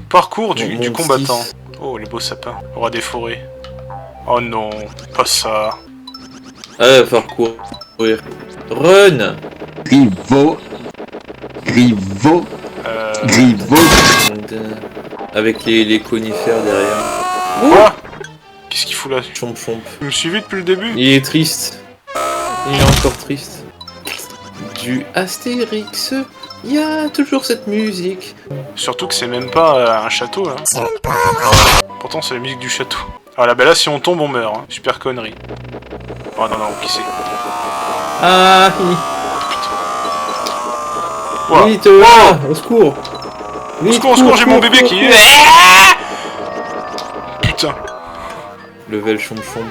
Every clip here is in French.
Parcours du Mon combattant. 6. Oh, les beaux sapins. Roi des forêts. Oh non, pas ça. Ah, parcours. Run. Griveau. Avec les conifères derrière. Quoi? Qu'est-ce qu'il fout là? Chomp chomp. Vous me suivez depuis le début? Il est triste. Il est encore triste. Du Astérix, il y a toujours cette musique. Surtout que c'est même pas un château là. Pourtant c'est la musique du château. Ah là, bah là si on tombe on meurt, hein. Super connerie. Oh non non, qui c'est? Ah, Ouah. vite là, au secours. Au secours, au secours, j'ai mon bébé qui est... Putain. Level chomp chomp.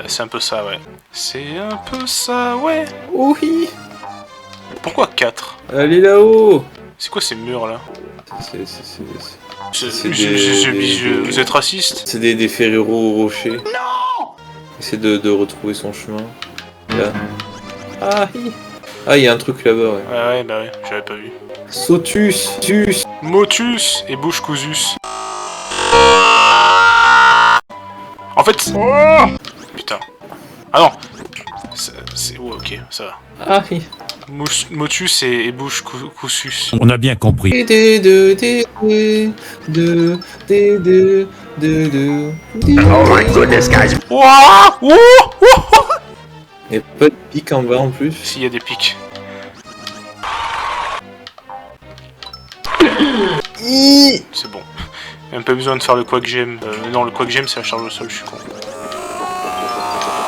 C'est un peu ça, ouais. C'est un peu ça, ouais. Oui. Pourquoi 4? Allez là-haut. C'est quoi ces murs là? C'est des- Vous êtes raciste? C'est des Ferrero Rocher. Non. Essaie de retrouver son chemin. Là. Ah, il y a un truc là-bas, ouais. Ouais, bah ouais, j'avais pas vu. Sotus. Motus et bouche cousus. En fait... Putain. Ah non. C'est... Oh, ok, ça va. Ah, Motus et bouche cousus. On a bien compris. Ouah, ouh, ouh. Il n'y a pas de pic en bas en plus. S'il y a des pics. C'est bon. Même pas besoin de faire le quoi que j'aime. Non, le quoi que j'aime, c'est la charge au sol, je suis con.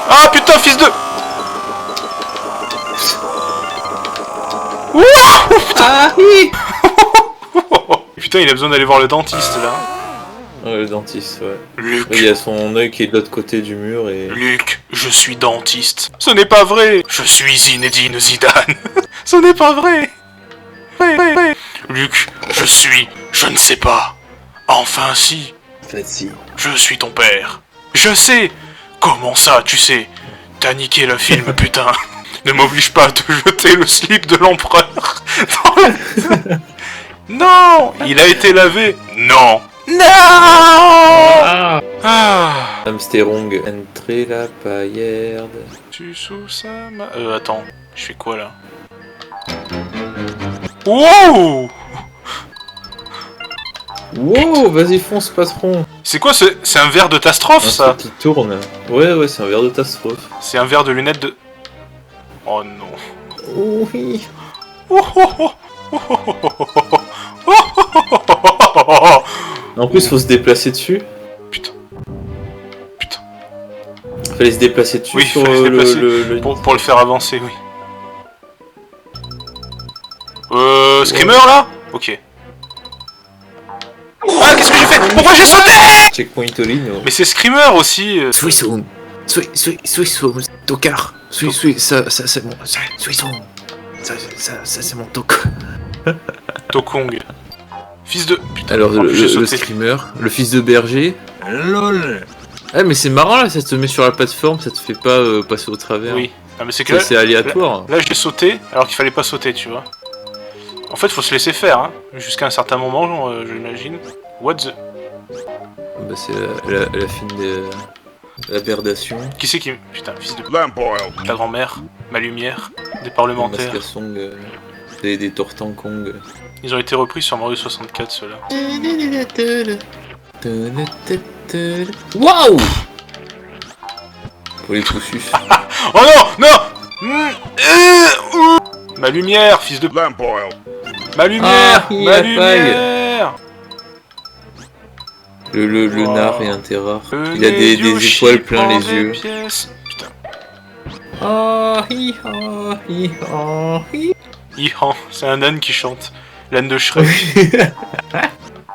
Ah putain, fils de... Ouah, Ah oui. putain, il a besoin d'aller voir le dentiste, là. Ouais, le dentiste, ouais. Luc, Il y a son œil qui est de l'autre côté du mur et... Luc, je suis dentiste. Ce n'est pas vrai. Je suis Zinedine Zidane. Ce n'est pas vrai. Luc, je ne sais pas. Enfin si, Facile. je suis ton père. Je sais. Comment ça, tu sais? T'as niqué le film, putain. Ne m'oblige pas à te jeter le slip de l'empereur. dans la- Non, il a été lavé. Non. Non. Ah. Hamsterong. Entrer la paillarde. Tu sous sa main. Attends, je fais quoi là? Wow! Wow, vas-y fonce patron. C'est quoi c'est un verre de Tastrophe Un ça? truc qui tourne. Ouais, c'est un verre de Tastrophe. C'est un verre de lunettes de... Oh non. Oui. En plus, faut se déplacer dessus. Putain. Putain. Fallait se déplacer dessus Oui, sur fallait se déplacer le... pour le faire avancer, oui. Screamer là? Ok. Ah, qu'est-ce que j'ai fait? Pourquoi j'ai sauté? Checkpoint all in. Mais c'est Screamer aussi. Suisson, tocard, ça c'est mon, Suisson, ça c'est mon toc. Tokong. Fils de... Putain, Alors, en plus, j'ai le sauté. screamer, le fils de berger. LOL. Ah, mais c'est marrant là, ça te met sur la plateforme, ça te fait pas passer au travers. Oui. Ah, mais c'est que là, C'est aléatoire. là j'ai sauté alors qu'il fallait pas sauter, tu vois. En fait, faut se laisser faire, hein. Jusqu'à un certain moment, j'imagine. What the... Bah, c'est la fin de la berdation. Qui c'est qui... Putain, fils de... Ta grand-mère, ma lumière, des parlementaires. Master Song, des Tortan Kong. Ils ont été repris sur Mario 64, ceux-là. Waouh! Pour les poussus. Oh non! Non! Ma lumière, fils de... Ma lumière! Ah, Ma la lumière! Le Oh. nard est un terrare. Le Il a des Yoshi étoiles plein prend les des yeux. pièces. Putain. Ihan, c'est un âne qui chante. L'âne de Shrek.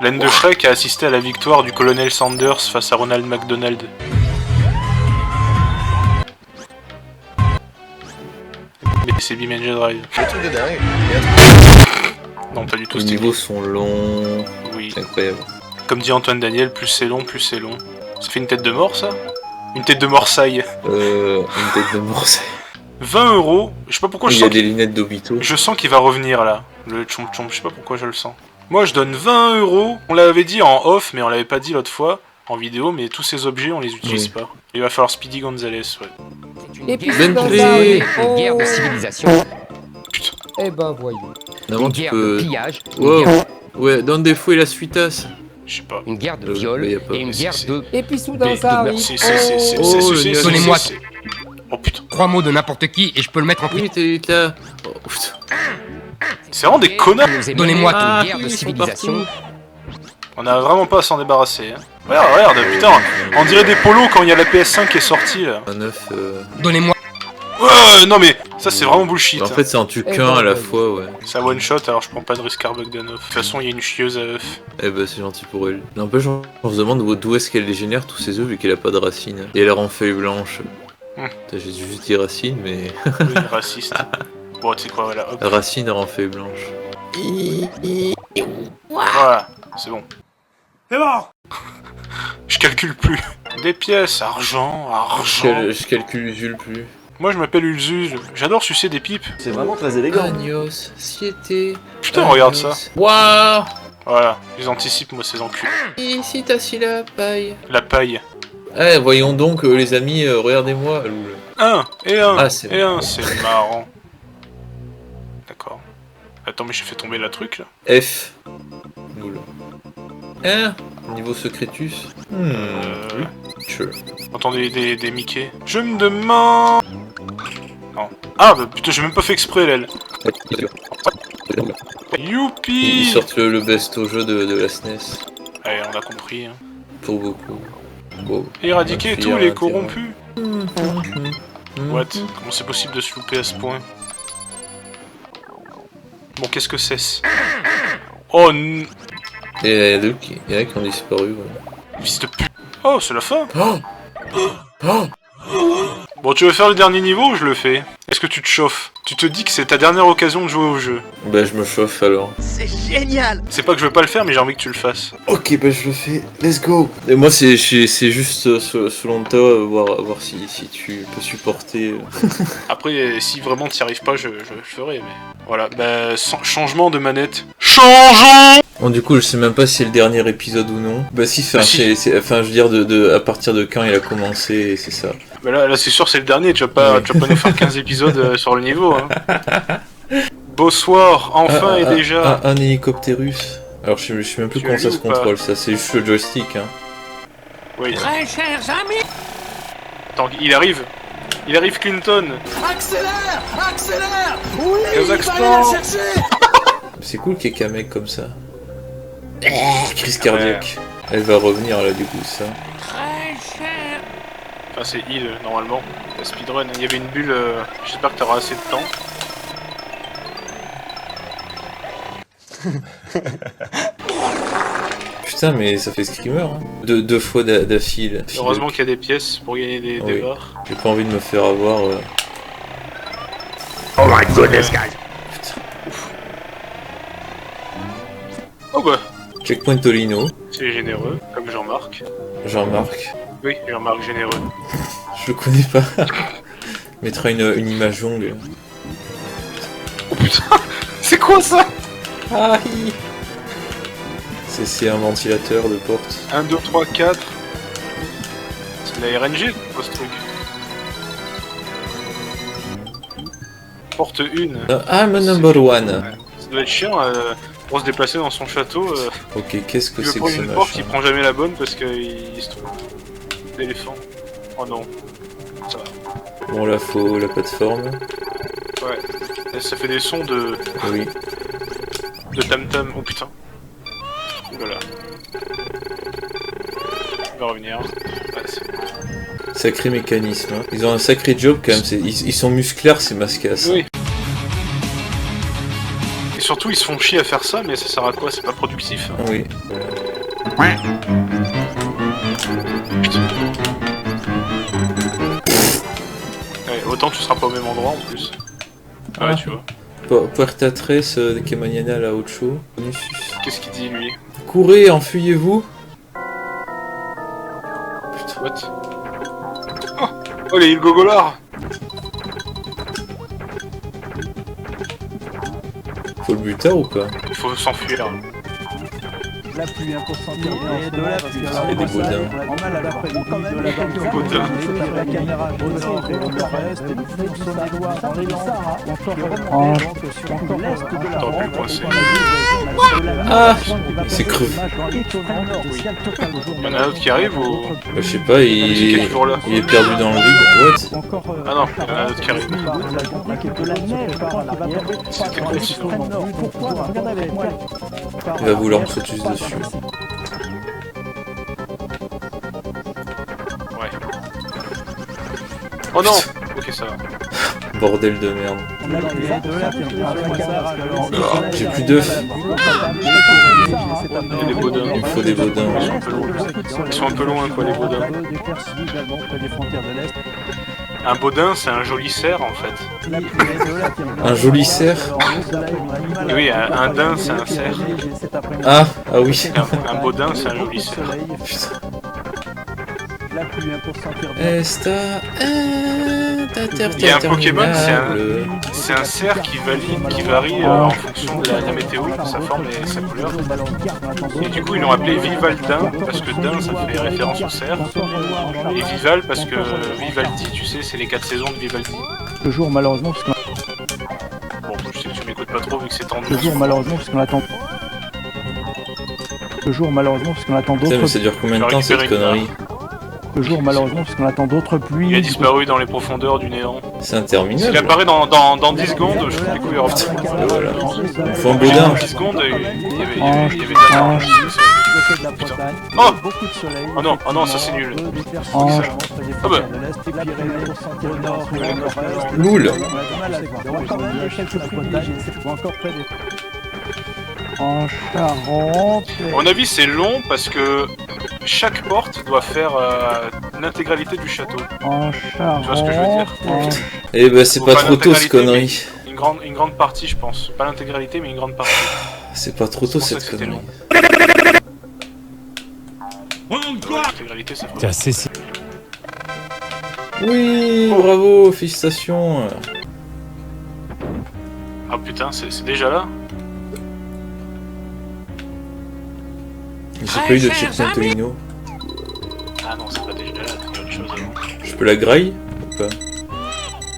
L'âne de Shrek a assisté à la victoire du colonel Sanders face à Ronald McDonald. Mais c'est BeamNG Drive. Non, pas du tout, Les c'était... niveaux sont longs. Oui. C'est incroyable. Comme dit Antoine Daniel, plus c'est long, plus c'est long. Ça fait une tête de mort, ça? Une tête de morsaille. Une tête de morse. 20 €. Je sais pas pourquoi je Il y a sens des lunettes d'Obito. Je sens qu'il va revenir là, le chomp chomp, je sais pas pourquoi je le sens. Moi je donne 20 €. On l'avait dit en off, mais on l'avait pas dit l'autre fois en vidéo, mais tous ces objets on les utilise pas. Il va falloir Speedy Gonzalez, ouais. Et puis Bentley. Une guerre de civilisation, Putain. Eh ben voyons. Non, une tu guerre peux... de pillage, Wow. Ouais, dans des fois, il a suitasse. Je sais pas. une guerre de Mais viol y a pas- et une c'est- guerre c'est- de... Et puis soudain Mais ça de arrive. C'est. Donnez-moi- Oh putain. 3 mots de n'importe qui et je peux le mettre en Oui, t'es là. Oh, putain. C'est vraiment des connards. Donnez-moi Ah, une guerre de ils sont civilisation. On a vraiment pas à s'en débarrasser. Hein. Regarde, putain. On dirait des polos quand il y a la PS5 qui est sortie là. Un œuf. Donnez-moi Ouais, non mais ça c'est vraiment bullshit. En fait, c'est un tue Eh qu'un ben, à la ouais. fois, ouais. C'est un one shot alors je prends pas de risque à Bogdanov. De toute façon il y a une chieuse à œufs. Eh ben, c'est gentil pour elle. N'empêche, on se demande d'où est-ce qu'elle les génère tous ces œufs vu qu'elle a pas de racines. Et elle rend feuille blanche. Putain, j'ai juste dit racine, mais. Oui, raciste. Bon tu sais quoi, voilà, hop. Racine rend feuille blanche. Voilà, c'est bon. C'est bon. Je calcule plus. Des pièces, argent. Je calcule Usul plus. Moi je m'appelle Ulzul, j'adore sucer des pipes. C'est vraiment très élégant. Agnos, siete. Putain, regarde ça. Waouh. Voilà, je les anticipe moi ces enculés. Ici, t'as si la paille. La paille. Eh, voyons donc, les amis, regardez-moi. Loul. Un et un Ah, c'est et un, c'est marrant. D'accord. Attends mais j'ai fait tomber la truc là. F. Loul. Hein. Niveau secretus. Sure. Entendez des Mickey. Je me demande... Non. Ah bah putain j'ai même pas fait exprès l'aile. Ils Youpi. sortent le best au jeu de la SNES. Allez on a compris. Hein. Pour beaucoup. Wow. Éradiquer Un tous client les à corrompus. What? Comment c'est possible de se louper à ce point? Bon qu'est-ce que c'est? Oh n... Et il y en a qui ont disparu. Ouais. Fils de pute. Oh c'est la fin. Oh. Bon tu veux faire le dernier niveau ou je le fais? Est-ce que tu te chauffes? Tu te dis que c'est ta dernière occasion de jouer au jeu. Bah, je me chauffe alors. C'est pas que je veux pas le faire mais j'ai envie que tu le fasses. Ok, bah je le fais. Let's go. Et moi, c'est juste selon toi, voir si tu peux supporter. Après, si vraiment t'y arrives pas, je le ferai, mais... Voilà, bah, changement de manette. Changeons. Bon, du coup, je sais même pas si c'est le dernier épisode ou non. Bah si, Bah, si. enfin, je veux dire, à partir de quand il a commencé, c'est ça. Bah là c'est sûr, c'est le dernier, tu vas pas nous faire 15 épisodes sur le niveau, hein. Bonsoir, enfin et déjà... Un hélicoptérus. Alors, je sais même plus Tu comment as ça lu se ou pas contrôle, ça, c'est juste le joystick, hein. Oui. Très chers amis, Attends, il arrive Clinton. Accélère Oui, Kazakhstan. C'est cool qu'il y ait qu'un mec comme ça. Crise cardiaque. Elle va revenir là, du coup, ça. Enfin, c'est heal, normalement. La speedrun, il y avait une bulle, j'espère que t'auras assez de temps. Putain, mais ça fait screamer, hein. Deux fois d'affilée. Heureusement qu'il y a des pièces pour gagner des Oui. barres. J'ai pas envie de me faire avoir. Oh my goodness, guys. Oh bah, Checkpoint Tolino. c'est généreux, comme Jean-Marc. Jean-Marc. Oui, Jean-Marc généreux. Je le connais pas. Mettra une image longue. Oh putain, c'est quoi ça? Aïe. C'est un ventilateur de porte. 1, 2, 3, 4. C'est de la RNG, quoi, ce truc. Porte 1. I'm number one. Ça doit être chiant pour se déplacer dans son château. Ok, qu'est-ce que Il veut c'est que prendre ce une porte, il machin? prend jamais la bonne parce qu'il se trouve d'éléphant. Oh non. Ça va. Bon, là, faut la plateforme. Ouais. Et ça fait des sons de Oui. tam-tam. Oh putain. Voilà. Il va revenir. Ouais, c'est... Sacré mécanisme. Hein. Ils ont un sacré job quand même. Ils sont musclaires, ces mascasses. Oui. Et surtout, ils se font chier à faire ça, mais ça sert à quoi? C'est pas productif. Oui. Ouais, autant tu seras pas au même endroit en plus. Ouais, Ah. tu vois. Puerta 13 de que mañana la 8. Vinicius. Qu'est-ce qu'il dit lui? Courez, enfuyez-vous. Putain, what? Oh, les îles Gogolars! Faut le butard ou pas? Il faut s'enfuir. La pluie, pour sentir et de la pluie. Et des boudins. En mal à l'après-midi, de la Boudin. la caméra, et le nord-est, et le saône-et-loire, dans les Landes, encore sur l'est de la T'aurais pu le Rente, coincer. Ah, il s'est crevé. Il y en a un autre qui arrive ou... Bah, je sais pas, Qui est toujours là. il est perdu dans le vide. What? encore Ah non, il y en a un autre qui arrive. de la neige par l'arrière. C'était conscient. Pourquoi? Regarde avec moi. Il va vouloir me sauter dessus. Ouais. Oh non. Ok, ça va. Bordel de merde. Ah, j'ai plus d'œufs. Il y a des baudins. Il me faut des baudins. Ils sont un peu loin, quoi, les baudins. Un baudin, c'est un joli cerf, en fait. Un joli cerf. Et oui, un daim, c'est un cerf. Ah, ah oui. Un baudin, c'est un joli cerf. Putain. La pluie, pour sentir Esta. Il y a un Pokémon, c'est un cerf qui varie en fonction de la météo, sa forme et sa couleur. Et du coup, ils l'ont appelé Vivaldin, parce que Daim, ça fait référence au cerf. Et Vival, parce que Vivaldi, tu sais, c'est les 4 saisons de Vivaldi. le jour, malheureusement, parce qu'on Bon, je sais que tu m'écoutes pas trop, vu que c'est tendu. le jour, malheureusement, parce qu'on attend. Le jour, malheureusement, parce qu'on attend Putain, mais d'autres. ça dure combien de temps cette connerie? Le jour, malheureusement, parce qu'on attend d'autres pluies. Il a disparu dans les profondeurs du néant. C'est Il interminable. apparaît dans 10 secondes, je crois, du coup, il y aura plus. Voilà. Il faut un baudin. Dans 10 secondes, il y avait de la neige. Putain. Oh Beaucoup de soleil. Oh non, ça c'est nul. Ange. Ah bah. Loul. En Charente. À mon avis, c'est long parce que chaque porte doit faire l'intégralité du château. En Tu vois ce que je veux dire? Eh bah, c'est Faut pas pas trop tôt, cette l'intégralité, connerie. Une grande partie, je pense. Pas l'intégralité, mais une grande partie. C'est pas trop tôt, C'est pour cette ça que c'était connerie. L'intégralité, ça fait. Oui, bravo, félicitations. Ah putain, c'est déjà là? J'ai pas eu de checkpoint Lino. Ah non, c'est pas déjà là, il y a autre chose avant. Je peux la graille ou pas?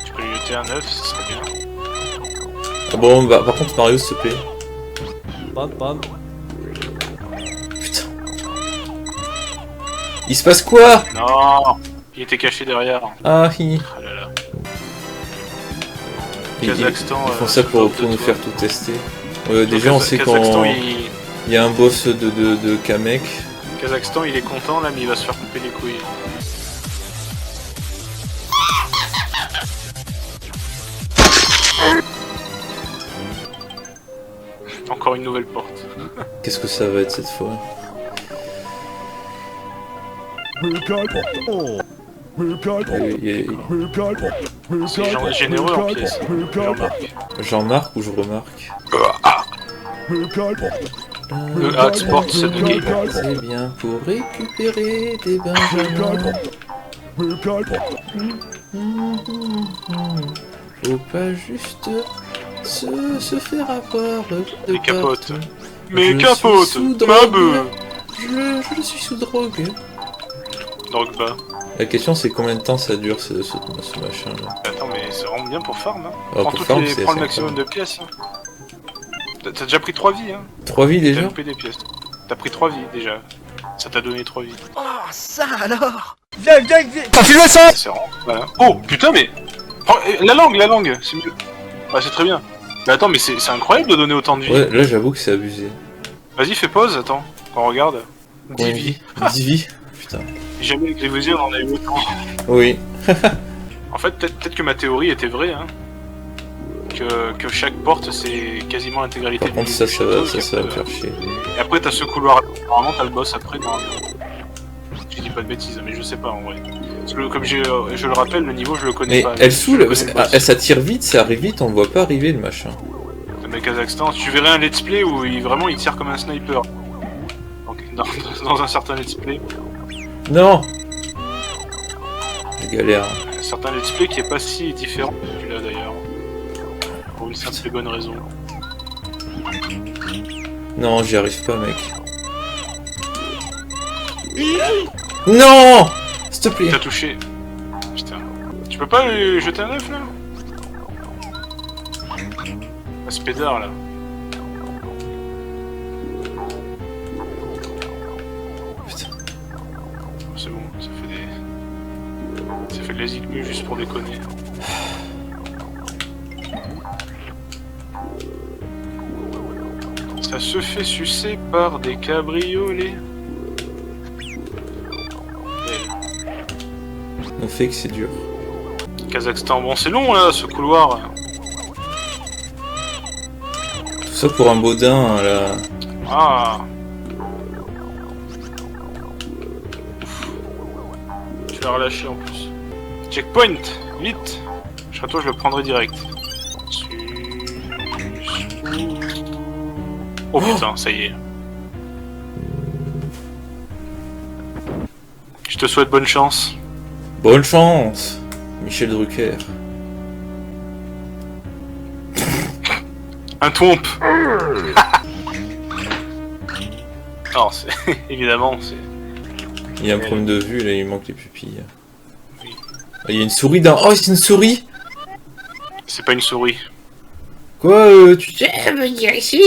Tu peux lui jeter un œuf, ce serait bien. Ah bon, bah, par contre, Mario, s'il te plaît. Putain. Il se passe quoi? Non, il était caché derrière. Ah, hi. Ah là là. Ils Kazakhstan. font ça pour nous faire tout tester. Déjà, on sait Kazakhstan, qu'on... Il y a un boss de Kamek. Kazakhstan, il est content là, mais il va se faire couper les couilles. Encore une nouvelle porte. Qu'est-ce que ça va être cette fois? C'est généreux en pièces. Jean-Marc. Jean-Marc ou je remarque? Le A Sport, c'est de game. C'est bien pour récupérer des benjamins. Faut pas juste se faire avoir de Des capotes. partout. Mais Je capote, suis sous ma drogue. beuh. Je suis sous drogue. Donc bah. La question c'est combien de temps ça dure ce machin là. Attends, mais c'est vraiment bien pour farm. Hein. Ah, Prends, pour farm, c'est prends le assez maximum de pièces. Hein. T'as déjà pris 3 vies. Hein. 3 vies T'as déjà? loupé des pièces. T'as pris 3 vies déjà. Ça t'a donné 3 vies. Oh, ça alors! C'est vraiment. Voilà. Oh putain, mais. Prends- La langue, c'est mieux. Ouais, c'est très bien. Mais attends, mais c'est incroyable de donner autant de vie. Ouais, là j'avoue que c'est abusé. Vas-y, fais pause, attends. On regarde. 10 Combien de vies. 10 vies? Putain. Jamais avec les Vosiers, on en a eu autant. Oui. En fait, peut-être que ma théorie était vraie, hein. Que chaque porte, c'est quasiment l'intégralité Par contre, du ça château, va me faire chier. Et après, t'as ce couloir. Normalement, t'as le boss après. Je dis pas de bêtises, mais je sais pas en vrai. Parce que, comme je le rappelle, le niveau, je le connais Mais pas. elle Je saoule, connais le boss. ça tire vite, ça arrive vite, on le voit pas arriver le machin. Mais Kazakhstan, tu verrais un let's play où vraiment il tire comme un sniper. Donc, dans un certain let's play. Non! Je galère. Un certain let's play qui est pas si différent que celui-là d'ailleurs. Pour une simple et bonne raison. Non, j'y arrive pas, mec. Non! S'il te plaît. T'as touché. Putain. Tu peux pas lui jeter un œuf là? Ah, ce pédard là. Putain. C'est bon, ça fait de la zigmu juste pour déconner. Ça se fait sucer par des cabriolets. On fait que c'est dur. Kazakhstan, bon c'est long là ce couloir. Tout ça pour un baudin là. Ah. Tu l'as relâché en plus. Checkpoint, vite. Toi je le prendrai direct. Oh putain, ça y est. Je te souhaite bonne chance. Bonne chance, Michel Drucker. Un twomp. Non, c'est évidemment, c'est. Il y a un problème de vue, là, il manque les pupilles. Ah, il y a une souris dans... Oh, c'est une souris! C'est pas une souris. Quoi, tu sais, venir ici,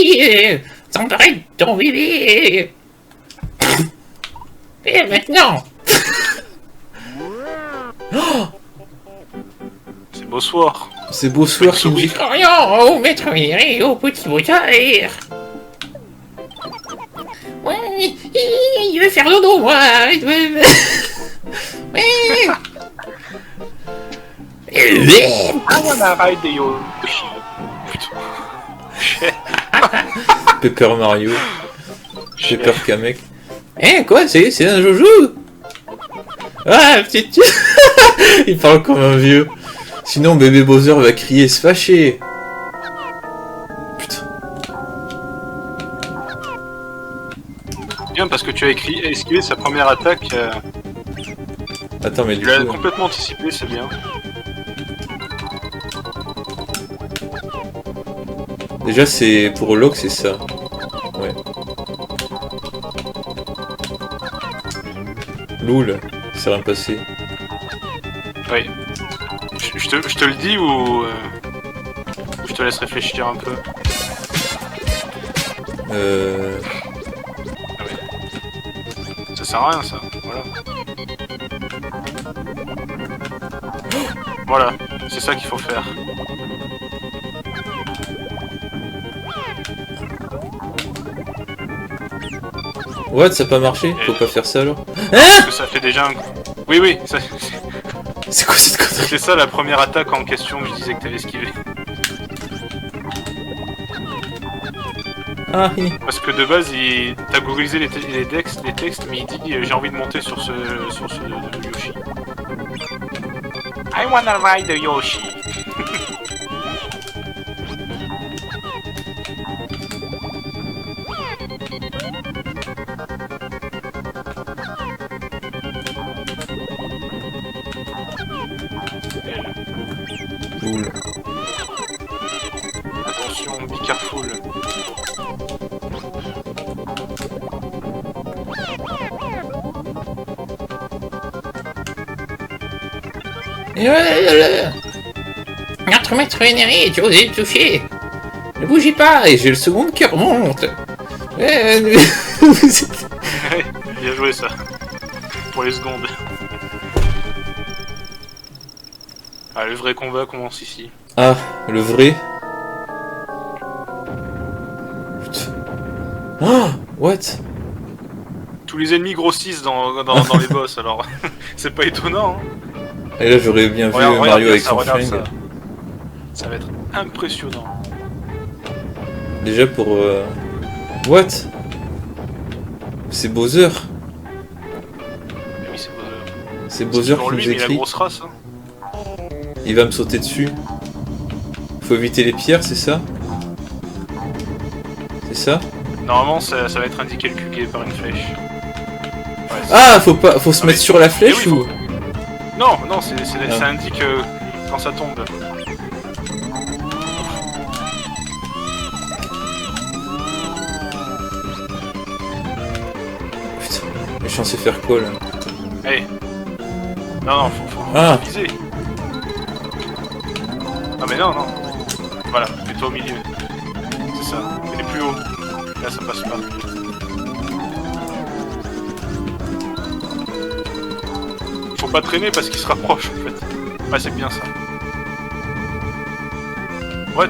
s'emparer de ton bébé. Et maintenant. C'est beau soir. C'est beau soir qui nous dit... Florian, au maître minéré, au petit moteur. Ouais, il veut faire dodo, moi. Ouais. I wanna ride the Yoshi. Putain. Pepper Mario. Pepper Kamek. Eh, quoi, c'est un joujou? Ah, petite... Il parle comme un vieux. Sinon, bébé Bowser va crier et se fâcher. Putain. Bien parce que tu as esquivé sa première attaque. Attends, mais Tu du l'as coup... complètement anticipé, c'est bien. Déjà, c'est... Pour Locke, c'est ça. Ouais. Loul, c'est rien passé. Oui. Je te le dis ou je te laisse réfléchir un peu. Ah ouais. Ça sert à rien ça. Voilà. Voilà, c'est ça qu'il faut faire. What, ça a pas marché? Faut pas faire ça alors? Parce que ça fait déjà un... Oui, oui, ça... C'est quoi cette connerie? c'est ça la première attaque en question que je disais que t'avais esquivé. Ah, hi. Parce que de base, t'as googlisé les textes, mais il dit j'ai envie de monter sur ce Yoshi. I wanna ride the Yoshi. Cool. Attention, be careful. Notre maître vénéré, tu osé le toucher. Ne bougez pas, et j'ai le second qui remonte. Vous êtes- Bien joué ça. Pour les secondes. Ah, le vrai combat commence ici. Ah, le vrai? Putain. Ah, what? Tous les ennemis grossissent dans les boss, alors c'est pas étonnant. Hein. Et là, j'aurais bien vu Regarde Mario bien avec ça, son regarde flingue. ça. Ça va être impressionnant. Déjà pour... What? C'est Bowser. Mais oui, c'est Bowser. C'est Bowser Pour qui lui, nous mais la écrit. grosse race. Hein. Il va me sauter dessus. Faut éviter les pierres, c'est ça? C'est ça? Normalement, ça va être indiqué le cul guidé par une flèche. Ouais, Ah, faut se Ah, mettre mais- sur la flèche Eh oui, ou... Non, ça Ah. indique quand ça tombe. Putain. Je suis censé faire quoi là? Allez. Non, faut Ah. viser. Non mais non. Voilà, plutôt au milieu. C'est ça. Elle est plus haut. Là ça passe pas. Faut pas traîner parce qu'il se rapproche en fait. Ouais, c'est bien ça. What?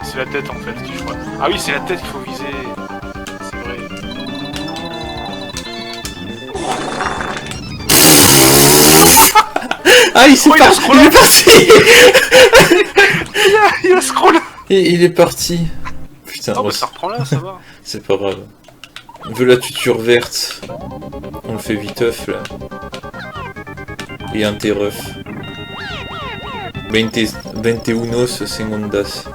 C'est la tête en fait qui je crois. Ah oui, c'est la tête qu'il faut viser. C'est vrai. Ah, il s'est Oh, il a parti. scrollé. Il est parti. Il a scroll. Il est parti. Putain, Oh bon, bah ça reprend là, ça va. c'est pas grave. On veut la tuture verte. On le fait viteuf là. Et un terref. 21 segundas.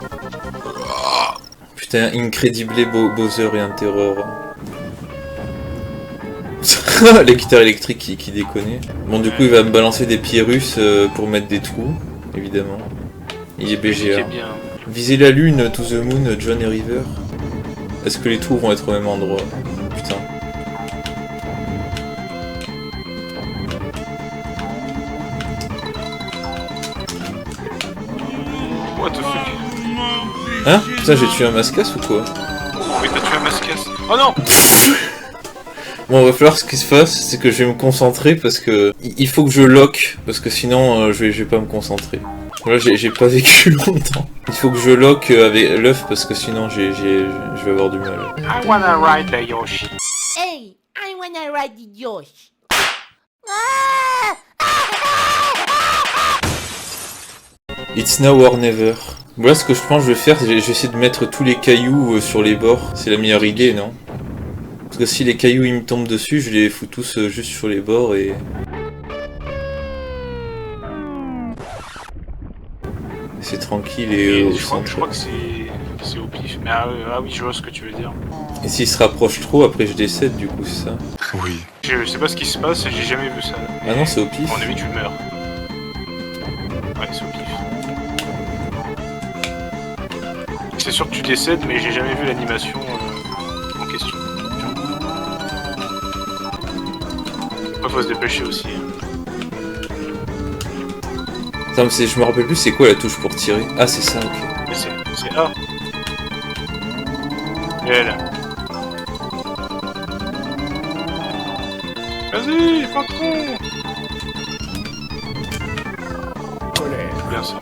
Putain, incredible Bowser et un terror. La guitare électrique qui déconne. Bon, du coup, il va me balancer des pieds russes pour mettre des trous, évidemment. Il est BGA. C'est bien. Viser la lune, to the moon, John et River. Est-ce que les trous vont être au même endroit? Putain. What the fuck? Hein? Putain, j'ai tué un mascasse ou quoi? Oui, t'as tué un mascasse. Oh non! Bon, va falloir ce qui se passe, c'est que je vais me concentrer parce que il faut que je lock, parce que sinon je vais pas me concentrer. Là, j'ai pas vécu longtemps. Il faut que je lock avec l'œuf parce que sinon je vais avoir du mal. I wanna ride the Yoshi. Hey, I wanna ride the Yoshi. It's now or never. Voilà ce que je pense que je vais faire, je vais essayer de mettre tous les cailloux sur les bords. C'est la meilleure idée, non? Parce que si les cailloux ils me tombent dessus, je les fous tous juste sur les bords et... C'est tranquille et au Je crois centre. que c'est au pif. Mais ah oui, je vois ce que tu veux dire. Et s'il se rapproche trop, après je décède du coup, c'est ça? Oui. Je sais pas ce qui se passe, j'ai jamais vu ça. Ah non, c'est au pif. À mon avis, tu meurs. Ouais, c'est au pif. C'est sûr que tu décèdes, mais j'ai jamais vu l'animation en question. Après, faut se dépêcher aussi. Attends, mais je me rappelle plus c'est quoi la touche pour tirer. Ah, c'est ça, ok. Mais c'est A. Et elle. Vas-y, patron! Bien ça.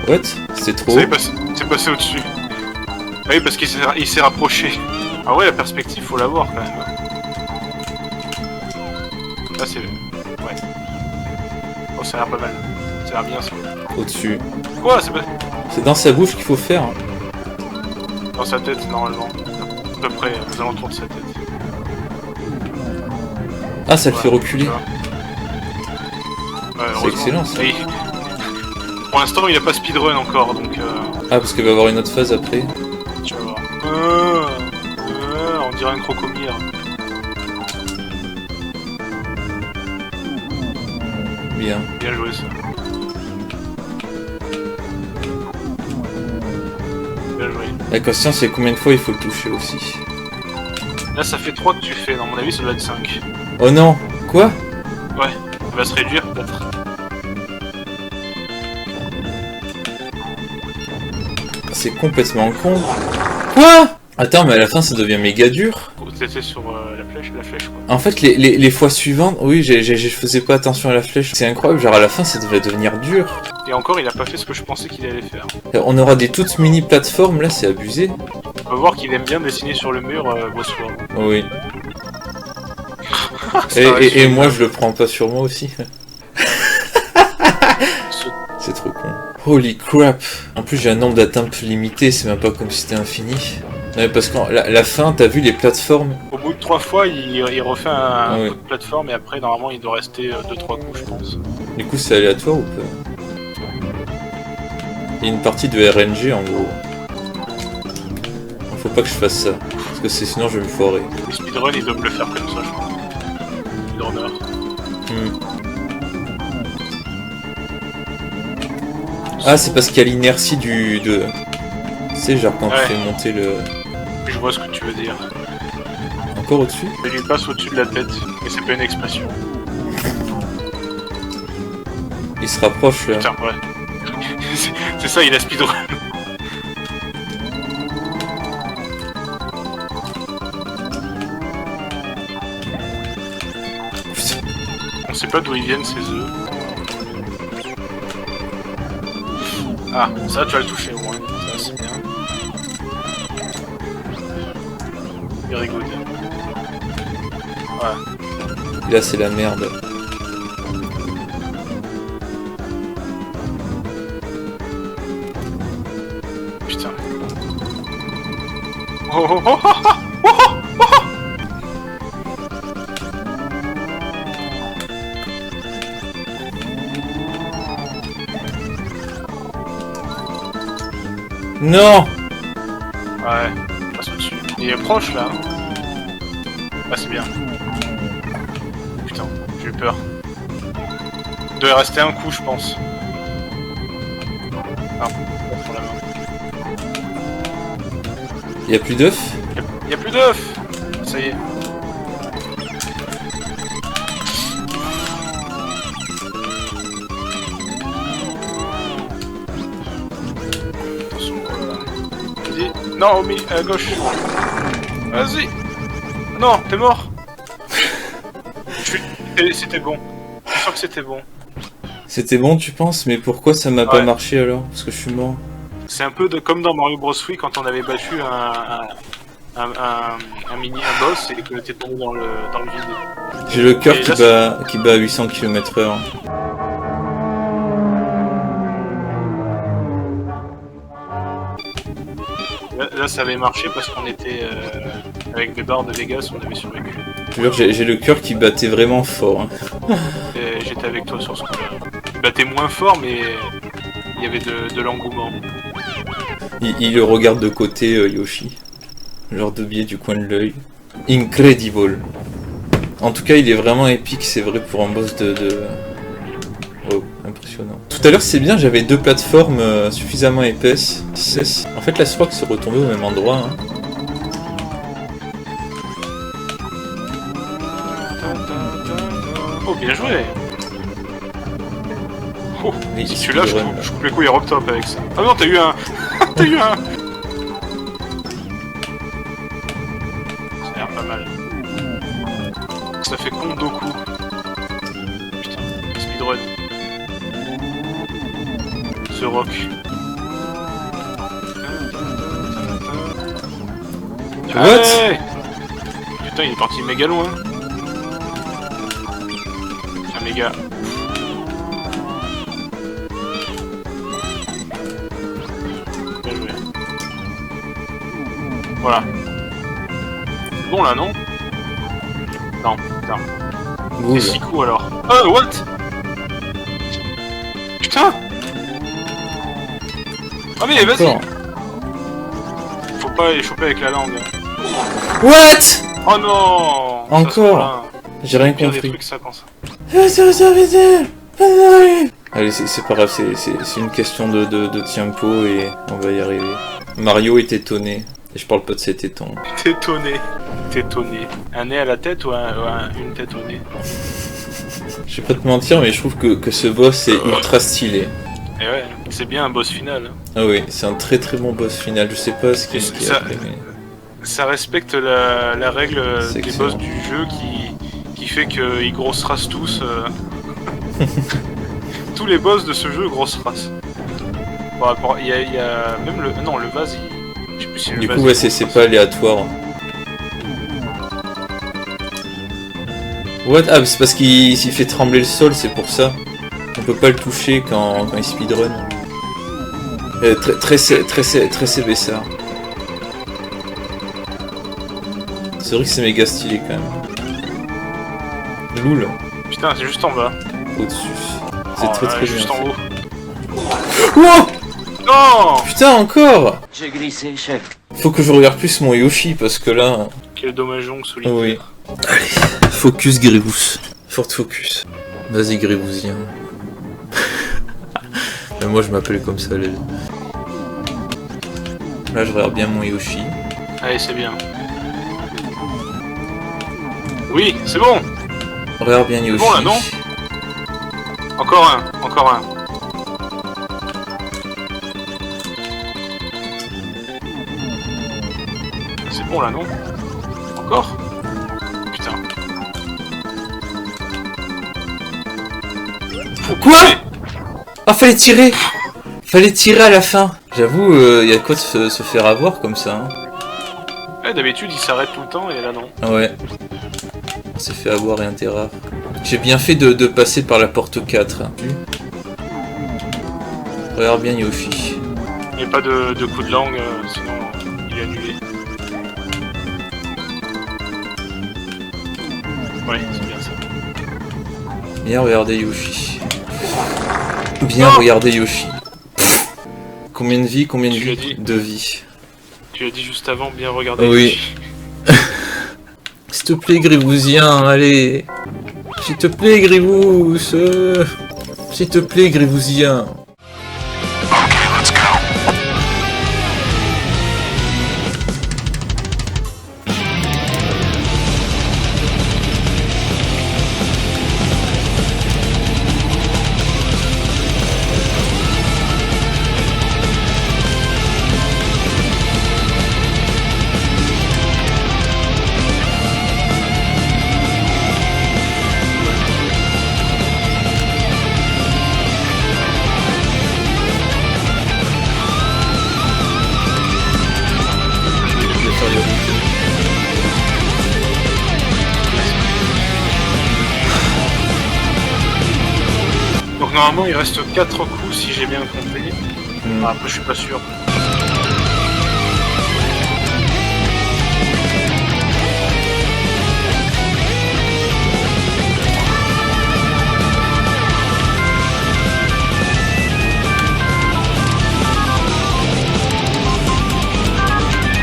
What? C'est trop haut. C'est passé au-dessus. Ah oui, parce qu'il s'est rapproché. Ah ouais, la perspective, faut l'avoir quand même. Là, c'est... Ouais. Oh, ça a l'air pas mal. Ça a l'air bien, ça. Au-dessus. Quoi? C'est pas... C'est dans sa bouche qu'il faut faire. Hein. Dans sa tête, normalement. À peu près, aux alentours de sa tête. Ah, ça le fait reculer. tu vois. Ouais, C'est excellent, ça. Et pour l'instant, il a pas speedrun encore, donc... Ah, parce qu'il va y avoir une autre phase après. Tu vas voir. On dirait un crocomire. Bien. Bien joué, ça. Bien joué. La question, c'est combien de fois il faut le toucher aussi. Là, ça fait 3 que tu fais. Dans mon avis, ça doit être 5. Oh non! Quoi? Ouais, ça va se réduire, peut-être. C'est complètement con. Quoi? Attends, mais à la fin, ça devient méga dur. C'était sur la flèche, quoi. En fait, les fois suivantes, oui, je faisais pas attention à la flèche. C'est incroyable, genre à la fin, ça devait devenir dur. Et encore, il a pas fait ce que je pensais qu'il allait faire. On aura des toutes mini plateformes, là, c'est abusé. On va voir qu'il aime bien dessiner sur le mur Bosworth. Oui. Ça va Et suivre. moi, je le prends pas sur moi aussi. C'est trop con. Holy crap. En plus, j'ai un nombre d'atteintes limité, c'est même pas comme si c'était infini. Ouais, parce que la fin, t'as vu les plateformes? Au bout de 3 fois, il refait un oui. coup de plateforme et après, normalement, il doit rester 2-3 coups, je pense. Du coup, c'est aléatoire ou pas? Il y a une partie de RNG en gros. Faut pas que je fasse ça, parce que sinon je vais me foirer. Les speedruns, ils doivent le faire comme ça, je crois. Speedrunner. Ah, c'est parce qu'il y a l'inertie de... Tu sais, genre quand Ouais. tu fais monter le... Je vois ce que tu veux dire. Encore au-dessus? Mais lui passe au-dessus de la tête, et c'est pas une expression. Il se rapproche là. Putain, ouais. C'est ça, il a speedrun. On sait pas d'où ils viennent ces œufs. Ah, ça tu vas le toucher au moins. Ça c'est bien. Very good. Voilà. Et là c'est la merde. Putain. Oh oh oh oh oh oh oh. Non! Ouais, passe au-dessus. Il est proche là. Ah c'est bien. Putain, j'ai eu peur. Il doit y rester un coup je pense. Ah, pour la main. Y'a plus d'œufs? Y a plus d'œufs. Ça y est. Attention. Vas-y. Non, à gauche. Vas-y. Non, t'es mort. C'était bon. Je suis sûr que c'était bon. C'était bon tu penses? Mais pourquoi ça m'a pas marché alors? Parce que je suis mort. C'est un peu comme dans Mario Bros. Wii quand on avait battu un boss et que t'es tombé dans le vide. J'ai le cœur Et qui bat à 800 km/h. Là ça avait marché parce qu'on était avec des barres de Vegas, on avait survécu. Je te jure, j'ai le cœur qui battait vraiment fort. Hein. Et j'étais avec toi sur ce coup-là. Il battait moins fort mais il y avait de l'engouement. Il le regarde de côté, Yoshi. Genre de biais du coin de l'œil. Incredible. En tout cas, il est vraiment épique, c'est vrai pour un boss de... Oh, impressionnant. Tout à l'heure, c'est bien, j'avais deux plateformes suffisamment épaisses. En fait, là, je crois que c'est retombé au même endroit. Hein. Oh, bien joué. Oh, Mais si il tu l'as, je speedrun, coupe les couilles Robtop avec ça. Ah non, t'as eu un... T'as eu un... Ça a l'air pas mal. Ça fait Kondoku. Putain, speedrun. The Rock. What? Allez. Putain, il est parti méga loin. Tiens, méga. Bien joué. Voilà. Bon là, non? Non, putain. Cool. C'est 6 coups alors. Oh, what? Putain! Ah mais vas-y! Encore. Faut pas les choper avec la langue. What? Oh non! Encore. J'ai rien Pire des compris. trucs ça quand ça. Allez, c'est pas grave, c'est une question de tempo et on va y arriver. Mario est étonné. Et je parle pas de ses tétons. Tétonné. Tétonné. Un nez à la tête ou une tête au nez? Je vais pas te mentir, mais je trouve que ce boss est ultra stylé. Et ouais, c'est bien un boss final. Ah oui, c'est un très très bon boss final. Je sais pas ce qu'il y a Ça- après, mais... Ça respecte la règle C'est des excellent. boss du jeu qui fait qu'ils grosse race tous. Tous les boss de ce jeu grosse race. Bon, il y a même le... Non, le vase, je sais plus si le Du vase, coup, ouais, c'est pas aléatoire. What? Ah, c'est parce qu'il fait trembler le sol, c'est pour ça. On peut pas le toucher quand il speedrun. Très CBSA. C'est vrai que c'est méga stylé quand même. Loul, Putain, c'est juste en bas. au-dessus. C'est Oh, très ouais, très juste bien. en haut. Wow! Non! Putain, encore! J'ai glissé, chef. Faut que je regarde plus mon Yoshi parce que là... Quel dommageon solitaire. Oui. Allez, focus Grivous. Forte focus. Vas-y Grivousien. Mais moi je m'appelle comme ça. Là je regarde bien mon Yoshi. Allez, c'est bien. Oui, c'est bon. Regarde bien Yoshi. Bon, là, non? Encore un, encore un. C'est bon là, non? Encore? Putain. Quoi? Ah, fallait tirer. Fallait tirer à la fin. J'avoue, y a quoi de se faire avoir comme ça. Hein. Ouais, d'habitude il s'arrête tout le temps et là non. Ah ouais. On s'est fait avoir et un terrain. J'ai bien fait de passer par la porte 4. Hein. Regarde bien Yoshi. Il n'y a pas de coup de langue, sinon il est annulé. Ouais, c'est bien ça. Bien regarder Yoshi. Bien Non. regarder Yoshi. Combien de vie, combien de Tu l'as vie? dit. De vie. Tu l'as dit juste avant, bien regarder. Oui. S'il te plaît, Grimousien, allez. S'il te plaît, Grimous. S'il te plaît, Grimousien. Donc normalement il reste 4 coups si j'ai bien compris. Ah, après je suis pas sûr.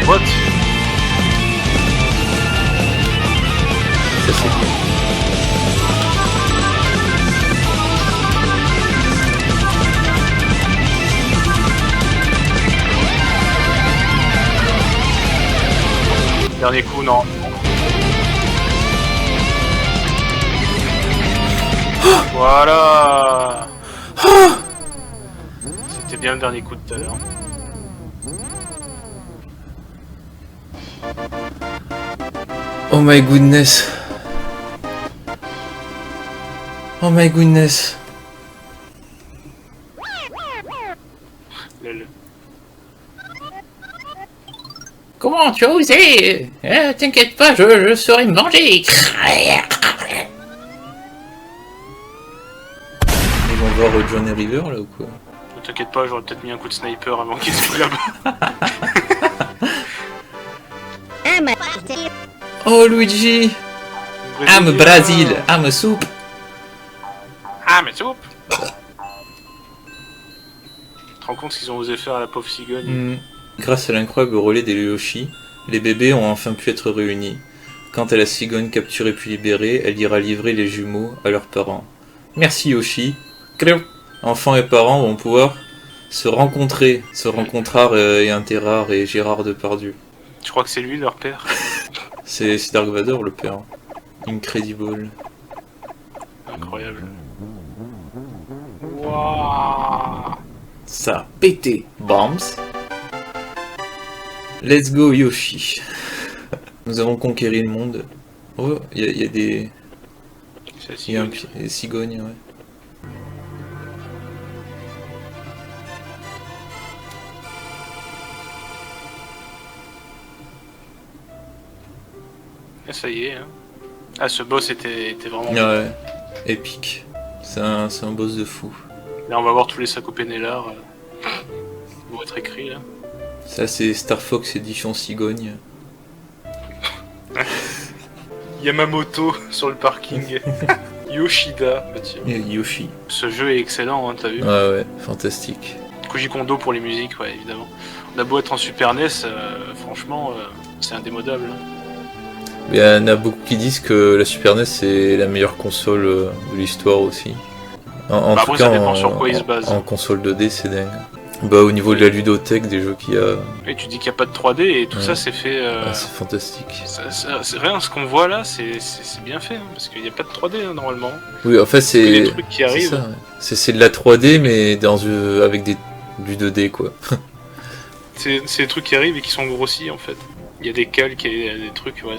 What? Ça c'est cool. Dernier coup, non. Voilà. C'était bien le dernier coup de tout à l'heure. Oh my goodness. Oh my goodness. Le- Comment tu as osé? T'inquiète pas, je saurai me venger. Ils vont voir Johnny River là ou quoi? Ne t'inquiète pas, j'aurais peut-être mis un coup de sniper avant qu'il se fout là-bas. Oh Luigi. I'm Brésil. I'm soupe. Ah, mais soupe. Tu te rends compte ce qu'ils ont osé faire à la pauvre cigogne? Grâce à l'incroyable relais des Yoshi, les bébés ont enfin pu être réunis. Quant à la cigogne capturée puis libérée, elle ira livrer les jumeaux à leurs parents. Merci Yoshi. Enfants et parents vont pouvoir se rencontrer. Se rencontrar et Interrare et Gérard Depardieu. Je crois que c'est lui leur père. C'est Dark Vador le père. Incredible. Incroyable. Waouh. Ça a pété. Bombs. Let's go Yoshi. Nous avons conquéri le monde. Oh, il y a des... C'est Il y a cigogne. des cigognes, ouais. Ah, ça y est. Hein. Ah, ce boss était vraiment... Ouais, épique. C'est un boss de fou. Là, on va voir tous les Sacopénélars. Vont être écrits, là. Ça, c'est Star Fox édition cigogne. Yamamoto sur le parking. Yoshida, bah tiens. Et Yoshi. Ce jeu est excellent, hein, t'as vu? Ouais, fantastique. Koji Kondo pour les musiques, ouais, évidemment. On a beau être en Super NES, franchement, c'est indémodable. Hein. Il y en a beaucoup qui disent que la Super NES c'est la meilleure console de l'histoire aussi. En Bah tout après, cas, ça dépend sur quoi ils se basent. en console 2D, c'est dingue. Bah au niveau de la ludothèque des jeux qu'il y a, Et tu dis qu'il n'y a pas de 3D et tout Ouais. ça c'est fait... c'est fantastique. c'est rien, ce qu'on voit là, c'est bien fait, hein, parce qu'il n'y a pas de 3D hein, normalement. Oui, en fait Il y a c'est des trucs qui c'est arrivent. ça, ouais. C'est de la 3D mais avec du 2D quoi. C'est des trucs qui arrivent et qui sont grossis en fait. Il y a des calques et des trucs, ouais,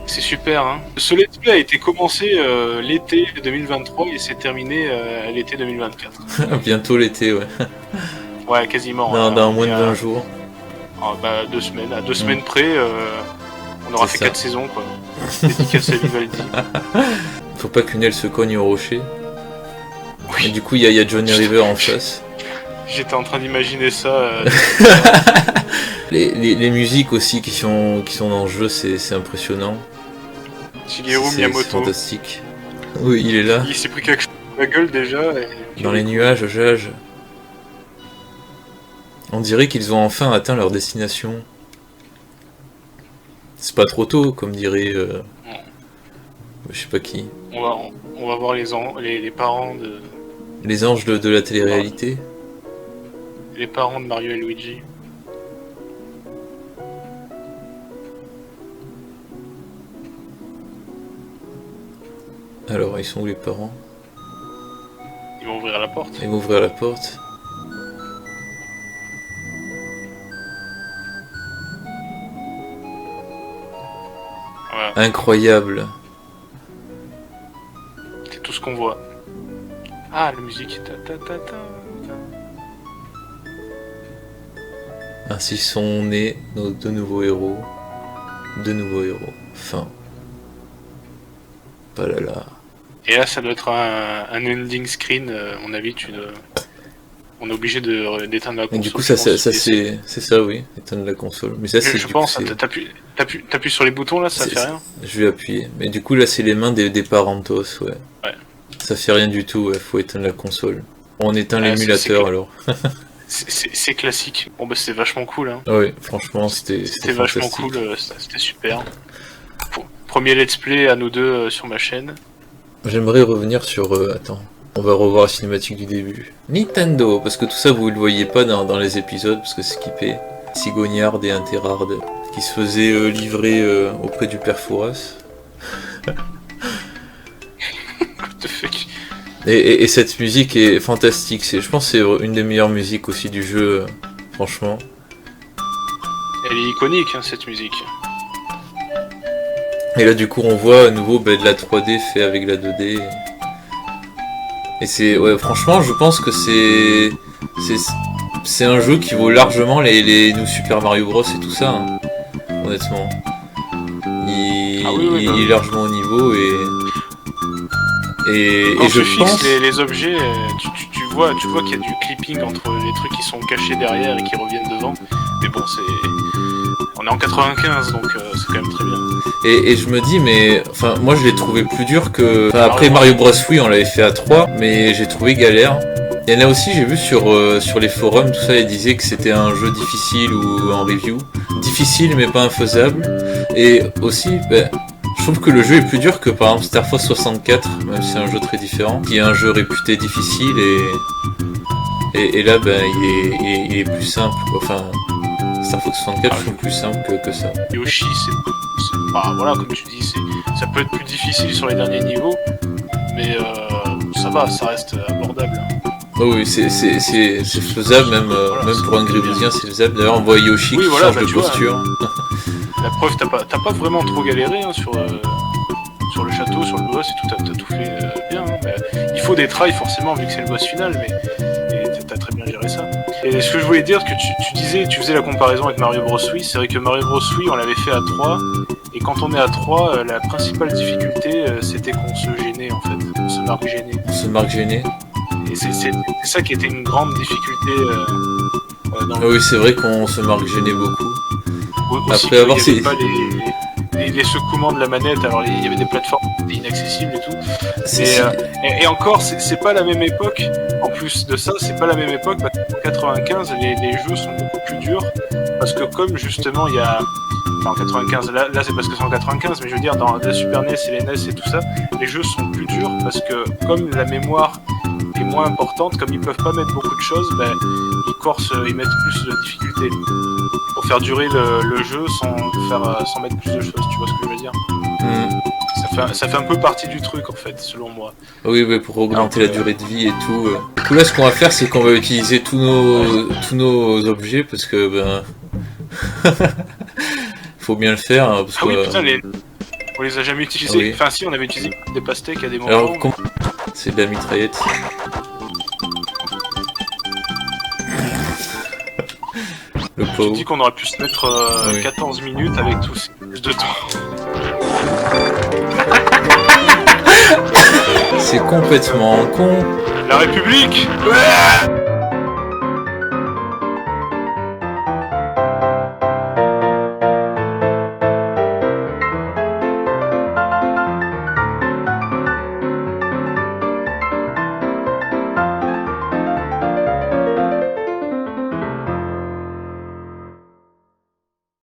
c'est super. Hein. Ce let's play a été commencé l'été 2023 et s'est terminé à l'été 2024. Bientôt l'été, ouais. Ouais, quasiment. hein. Dans moins Il de y a- 20 jours. bah, 2 semaines. À 2 semaines près, on aura C'est fait ça. 4 saisons quoi. Dédicace à Vivaldi. Faut pas qu'une aile se cogne au rocher. Oui. Et du coup il y a Johnny River en face. J'étais en train d'imaginer ça. Les musiques aussi qui sont dans le jeu, c'est impressionnant. Shigeru C'est Miyamoto. fantastique. Oui, il est là. Il s'est pris quelque chose dans la gueule déjà. Dans les nuages, Jage. On dirait qu'ils ont enfin atteint leur destination. C'est pas trop tôt, comme dirait... je sais pas qui. On va voir les parents de Les anges de la télé-réalité. les parents de Mario et Luigi. Alors, ils sont où les parents? Ils vont ouvrir la porte. Ils vont ouvrir la porte. Voilà, Incroyable. c'est tout ce qu'on voit. Ah, la musique. Ta, ta, ta, ta, ta. Ainsi sont nés nos deux nouveaux héros. Deux nouveaux héros. Fin. Pas là là. Et là, ça doit être un ending screen. À mon avis, on est obligé d'éteindre la Et console. du coup, je ça pense. c'est ça, oui. Éteindre la console. Mais ça, c'est Je du pense, coup, c'est- t'appuies sur les boutons là, ça c'est- fait rien. Je vais appuyer. Mais du coup, là, c'est les mains des parentos, ouais. Ouais. Ça fait rien du tout, ouais. Faut éteindre la console. On éteint Ouais, l'émulateur c'est- alors. C'est classique. Bon, bah, c'est vachement cool. Hein. Ah ouais, franchement, C'était c'était vachement fantastique. cool, c'était super. Premier let's play à nous deux sur ma chaîne. J'aimerais revenir sur... attends, on va revoir la cinématique du début. Nintendo, parce que tout ça vous le voyez pas dans les épisodes, parce que c'est skippé. Cigognard et Interard, qui se faisait livrer auprès du père Fouras. What the fuck. Et cette musique est fantastique, je pense que c'est une des meilleures musiques aussi du jeu, franchement. Elle est iconique, hein, cette musique. Et là du coup on voit à nouveau de la 3D fait avec la 2D. Et c'est... Ouais, franchement je pense que c'est un jeu qui vaut largement les New Super Mario Bros et tout ça, hein, honnêtement. Il bah oui. est largement au niveau et Quand je tu fixes pense... les objets, tu vois qu'il y a du clipping entre les trucs qui sont cachés derrière et qui reviennent devant. Mais bon, on est en 95, donc c'est quand même très bien. Et je me dis, mais enfin, moi je l'ai trouvé plus dur que. Enfin, après Mario Bros. Oui, on l'avait fait à 3, mais j'ai trouvé galère. Il y en a aussi, j'ai vu sur les forums, tout ça, ils disaient que c'était un jeu difficile ou en review. Difficile, mais pas infaisable. Et aussi, je trouve que le jeu est plus dur que par exemple Star Fox 64, même si c'est un jeu très différent, qui est un jeu réputé difficile et là, il est plus simple, quoi. Enfin. Star Fox 64, je trouve plus simple que ça. Yoshi, bah, voilà, comme tu dis, ça peut être plus difficile sur les derniers niveaux, mais ça va, ça reste abordable. Oh oui, c'est faisable, même pour un gribusien, c'est faisable. D'ailleurs, on voit Yoshi Oui, qui voilà, change bah, de tu vois. posture. La preuve, t'as pas vraiment trop galéré hein, sur le château, sur le boss et tout, t'as tout fait bien. Hein. Il faut des tries forcément, vu que c'est le boss final, mais t'as très bien géré ça. Et ce que je voulais dire, que tu faisais la comparaison avec Mario Bros. Wii, c'est vrai que Mario Bros. Wii, on l'avait fait à 3, et quand on est à 3, la principale difficulté, c'était qu'on se gênait en fait, on se marque gêné. On se marque gêné. Et c'est ça qui était une grande difficulté dans Ah oui, c'est vrai qu'on se marque gêné beaucoup. aussi Après avoir qu'il y avait pas les secouements de la manette, alors il y avait des plateformes inaccessibles et tout. Et encore, c'est pas la même époque. En plus de ça, c'est pas la même époque. Parce qu'en 95, les jeux sont beaucoup plus durs. Parce que comme justement il y a... Enfin, en 95, là c'est parce que c'est en 95, mais je veux dire, dans la Super NES et les NES et tout ça, les jeux sont plus durs parce que comme la mémoire est moins importante, comme ils peuvent pas mettre beaucoup de choses, ben, ils mettent plus de difficulté pour faire durer le jeu sans mettre plus de choses, tu vois ce que je veux dire? Ça fait un peu partie du truc en fait, selon moi. Oui, ouais, pour augmenter la durée de vie et tout. Du coup là, ce qu'on va faire, c'est qu'on va utiliser tous nos objets parce que faut bien le faire. Hein, parce Ah oui, que, putain, on les a jamais utilisés. Oui. Enfin si, on avait utilisé des pastèques à des moments. Alors, c'est de la mitraillette. Le Je pauvre. dis qu'on aurait pu se mettre Oui. 14 minutes avec tous plus de temps. C'est complètement con. La République. Ouais.